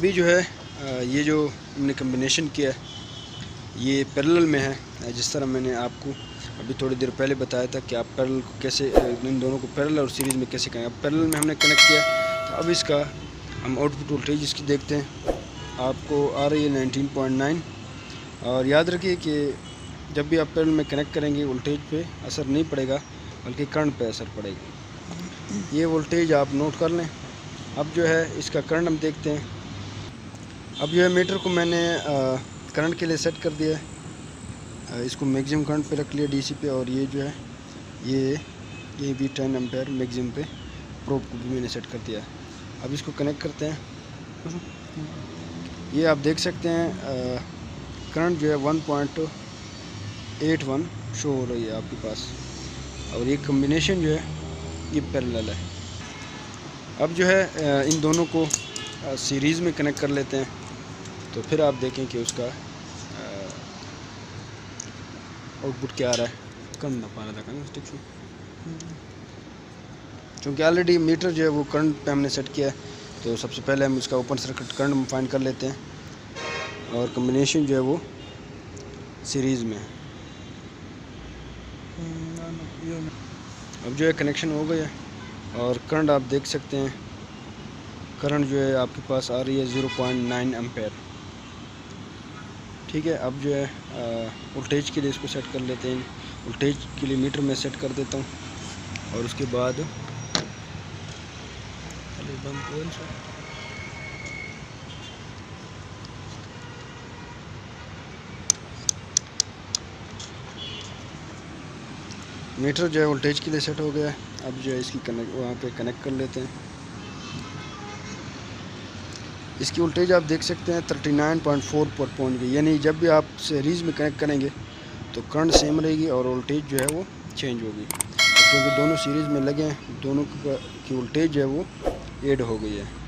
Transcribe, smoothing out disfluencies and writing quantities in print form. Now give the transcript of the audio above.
अभी जो है ये जो हमने कम्बिनेशन किया है ये पैरेलल में है। जिस तरह मैंने आपको अभी थोड़ी देर पहले बताया था कि आप पैरेलल को कैसे, इन दोनों को पैरेलल और सीरीज़ में कैसे करें। अब पैरेलल में हमने कनेक्ट किया तो अब इसका हम आउटपुट वोल्टेज इसकी देखते हैं। आपको आ रही है 19.9। और याद रखिए कि जब भी आप पैरेलल में कनेक्ट करेंगे वोल्टेज पे असर नहीं पड़ेगा बल्कि करंट पे असर पड़ेगा। ये वोल्टेज आप नोट कर लें। अब जो है इसका करंट हम देखते हैं। अब जो है मीटर को मैंने करंट के लिए सेट कर दिया है। इसको मैक्सिमम करंट पे रख लिया डीसी पे, और ये जो है ये भी 10 एम्पेयर मैक्सिमम पे प्रोब को भी मैंने सेट कर दिया है। अब इसको कनेक्ट करते हैं। ये आप देख सकते हैं करंट जो है 1.81 शो हो रही है आपके पास, और ये कम्बिनेशन जो है ये पैरेलल है। अब जो है इन दोनों को सीरीज़ में कनेक्ट कर लेते हैं तो फिर आप देखें कि उसका आउटपुट क्या आ रहा है। करंट ना पा रहा था स्टिक से, क्योंकि ऑलरेडी मीटर जो है वो करंट पे हमने सेट किया है। तो सबसे पहले हम इसका ओपन सर्किट करंट फाइंड कर लेते हैं, और कम्बिनेशन जो है वो सीरीज़ में है। अब जो है कनेक्शन हो गया है और करंट आप देख सकते हैं। करंट जो है आपके पास आ रही है 0.9 एम्पेयर। ठीक है, अब जो है वोल्टेज के लिए इसको सेट कर लेते हैं। वोल्टेज के लिए मीटर में सेट कर देता हूँ, और उसके बाद मीटर जो है वोल्टेज के लिए सेट हो गया है। अब जो है इसकी वहाँ पे कनेक्ट कर लेते हैं। इसकी वोल्टेज आप देख सकते हैं 39.4 पर पहुंच गई। यानी जब भी आप सीरीज़ में कनेक्ट करेंगे तो करंट सेम रहेगी और वोल्टेज जो है वो चेंज होगी, क्योंकि दोनों सीरीज़ में लगे हैं। दोनों की वोल्टेज जो है वो ऐड हो गई है।